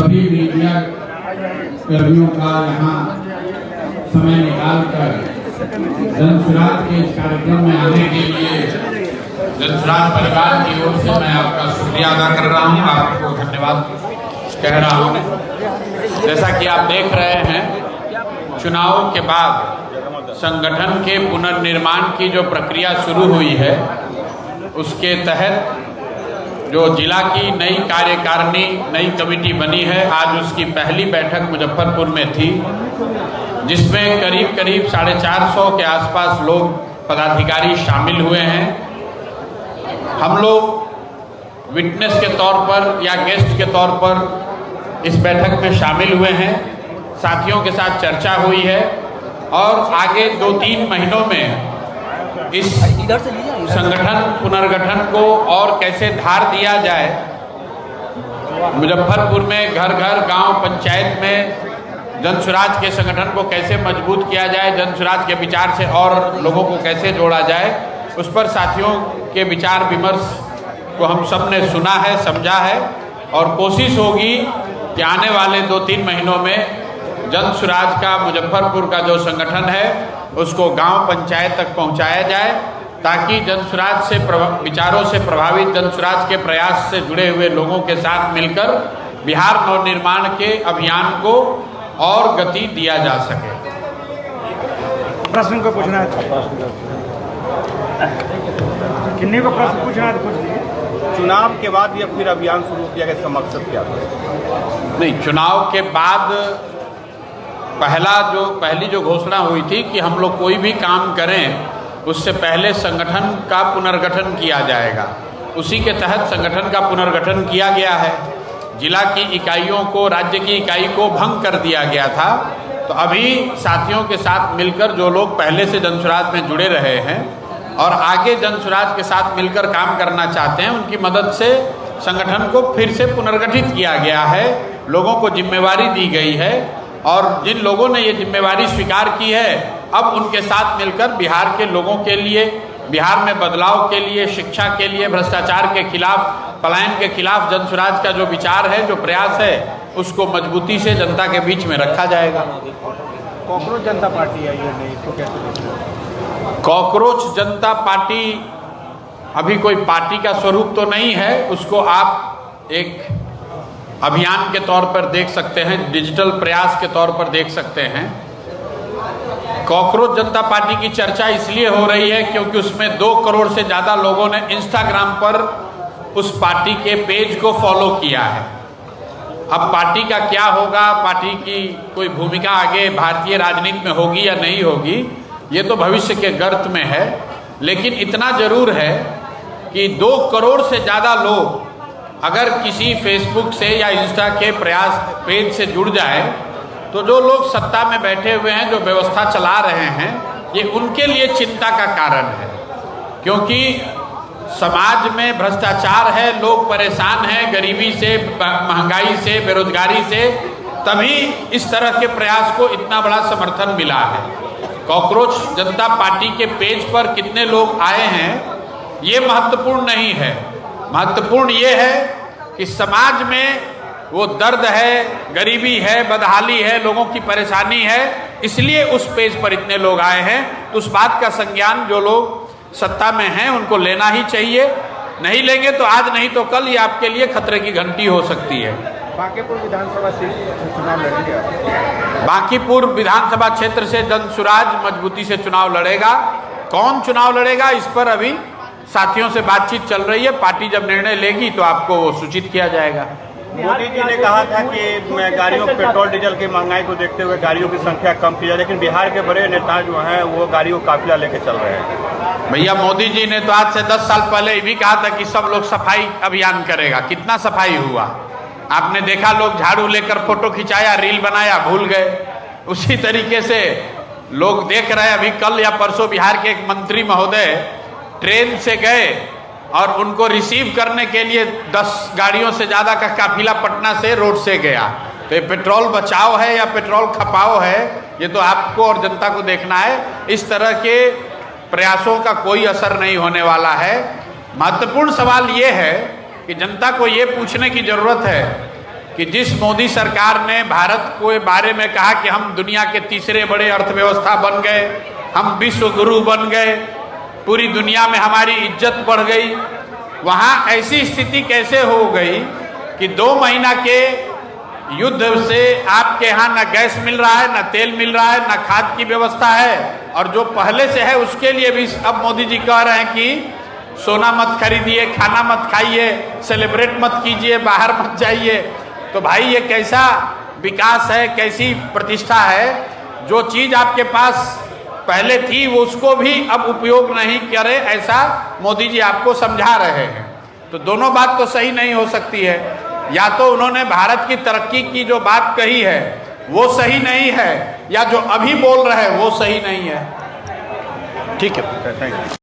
सभी मीडिया कर्मियों का यहाँ समय निकालकर जनसुराज के इस कार्यक्रम में आने के लिए जनसुराज परिवार की ओर से मैं आपका शुक्रिया अदा कर रहा हूँ, आपको धन्यवाद कह रहा हूँ। जैसा कि आप देख रहे हैं, चुनाव के बाद संगठन के पुनर्निर्माण की जो प्रक्रिया शुरू हुई है, उसके तहत जो जिला की नई कार्यकारिणी, नई कमेटी बनी है, आज उसकी पहली बैठक मुजफ्फरपुर में थी, जिसमें करीब 450 के आसपास लोग पदाधिकारी शामिल हुए हैं। हम लोग विटनेस के तौर पर या गेस्ट के तौर पर इस बैठक में शामिल हुए हैं, साथियों के साथ चर्चा हुई है और आगे 2-3 महीनों में इस संगठन पुनर्गठन को और कैसे धार दिया जाए, मुजफ्फरपुर में घर घर गांव पंचायत में जनसुराज के संगठन को कैसे मजबूत किया जाए, जनसुराज के विचार से और लोगों को कैसे जोड़ा जाए, उस पर साथियों के विचार विमर्श को हम सब ने सुना है, समझा है और कोशिश होगी कि आने वाले 2-3 महीनों में जनसुराज का मुजफ्फरपुर का जो संगठन है उसको गांव पंचायत तक पहुंचाया जाए, ताकि जनसुराज से विचारों से प्रभावित, जनसुराज के प्रयास से जुड़े हुए लोगों के साथ मिलकर बिहार नवनिर्माण के अभियान को और गति दिया जा सके। प्रश्न को पूछना है, किन्हीं को प्रश्न पूछना है तो पूछ लीजिए। चुनाव के बाद या फिर अभियान शुरू किया गया, इसका मकसद क्या था? नहीं, चुनाव के बाद पहली जो घोषणा हुई थी कि हम लोग कोई भी काम करें उससे पहले संगठन का पुनर्गठन किया जाएगा, उसी के तहत संगठन का पुनर्गठन किया गया है। जिला की इकाइयों को, राज्य की इकाई को भंग कर दिया गया था, तो अभी साथियों के साथ मिलकर जो लोग पहले से जनसुराज में जुड़े रहे हैं और आगे जनसुराज के साथ मिलकर काम करना चाहते हैं, उनकी मदद से संगठन को फिर से पुनर्गठित किया गया है, लोगों को जिम्मेवारी दी गई है और जिन लोगों ने ये जिम्मेवारी स्वीकार की है, अब उनके साथ मिलकर बिहार के लोगों के लिए, बिहार में बदलाव के लिए, शिक्षा के लिए, भ्रष्टाचार के खिलाफ, पलायन के खिलाफ जनसुराज का जो विचार है, जो प्रयास है, उसको मजबूती से जनता के बीच में रखा जाएगा। कॉकरोच जनता पार्टी आई है, नहीं इसको कैसे देखते हैं? कॉकरोच जनता पार्टी अभी कोई पार्टी का स्वरूप तो नहीं है, उसको आप एक अभियान के तौर पर देख सकते हैं, डिजिटल प्रयास के तौर पर देख सकते हैं। कॉकरोच जनता पार्टी की चर्चा इसलिए हो रही है क्योंकि उसमें 2 करोड़ से ज़्यादा लोगों ने इंस्टाग्राम पर उस पार्टी के पेज को फॉलो किया है। अब पार्टी का क्या होगा, पार्टी की कोई भूमिका आगे भारतीय राजनीति में होगी या नहीं होगी, ये तो भविष्य के गर्त में है, लेकिन इतना जरूर है कि 2 करोड़ से ज़्यादा लोग अगर किसी फेसबुक से या इंस्टा के प्रयास पेज से जुड़ जाए, तो जो लोग सत्ता में बैठे हुए हैं, जो व्यवस्था चला रहे हैं, ये उनके लिए चिंता का कारण है, क्योंकि समाज में भ्रष्टाचार है, लोग परेशान हैं गरीबी से, महंगाई से, बेरोजगारी से, तभी इस तरह के प्रयास को इतना बड़ा समर्थन मिला है। कॉकरोच जनता पार्टी के पेज पर कितने लोग आए हैं ये महत्वपूर्ण नहीं है, महत्वपूर्ण ये है कि समाज में वो दर्द है, गरीबी है, बदहाली है, लोगों की परेशानी है, इसलिए उस पेज पर इतने लोग आए हैं। तो उस बात का संज्ञान जो लोग सत्ता में हैं उनको लेना ही चाहिए, नहीं लेंगे तो आज नहीं तो कल ये आपके लिए खतरे की घंटी हो सकती है। बांकीपुर विधानसभा से चुनाव लड़ेंगे? बांकीपुर विधानसभा क्षेत्र से जनसुराज मजबूती से चुनाव लड़ेगा। कौन चुनाव लड़ेगा इस पर अभी साथियों से बातचीत चल रही है, पार्टी जब निर्णय लेगी तो आपको वो सूचित किया जाएगा। मोदी जी ने कहा था कि गाड़ियों, पेट्रोल डीजल की महंगाई को देखते हुए गाड़ियों की संख्या कम की जाए, लेकिन बिहार के बड़े नेता जो हैं वो गाड़ियों का काफिला लेके चल रहे हैं। भैया, मोदी जी ने तो आज से 10 साल पहले ये भी कहा था कि सब लोग सफाई अभियान करेगा। कितना सफाई हुआ? आपने देखा, लोग झाड़ू लेकर फोटो खिंचाया, रील बनाया, भूल गए। उसी तरीके से लोग देख रहे हैं, अभी कल या परसों बिहार के एक मंत्री महोदय ट्रेन से गए और उनको रिसीव करने के लिए 10 गाड़ियों से ज़्यादा का काफिला पटना से रोड से गया। तो ये पेट्रोल बचाओ है या पेट्रोल खपाओ है, ये तो आपको और जनता को देखना है। इस तरह के प्रयासों का कोई असर नहीं होने वाला है। महत्वपूर्ण सवाल ये है कि जनता को ये पूछने की ज़रूरत है कि जिस मोदी सरकार ने भारत के बारे में कहा कि हम दुनिया के तीसरे बड़े अर्थव्यवस्था बन गए, हम विश्व गुरु बन गए, पूरी दुनिया में हमारी इज्जत बढ़ गई, वहाँ ऐसी स्थिति कैसे हो गई कि 2 महीना के युद्ध से आपके यहाँ न गैस मिल रहा है, न तेल मिल रहा है, न खाद की व्यवस्था है, और जो पहले से है उसके लिए भी अब मोदी जी कह रहे हैं कि सोना मत खरीदिए, खाना मत खाइए, सेलिब्रेट मत कीजिए, बाहर मत जाइए। तो भाई ये कैसा विकास है, कैसी प्रतिष्ठा है? जो चीज़ आपके पास पहले थी वो उसको भी अब उपयोग नहीं करे, ऐसा मोदी जी आपको समझा रहे हैं। तो दोनों बात तो सही नहीं हो सकती है। या तो उन्होंने भारत की तरक्की की जो बात कही है वो सही नहीं है, या जो अभी बोल रहे हैं वो सही नहीं है। ठीक है, थैंक यू।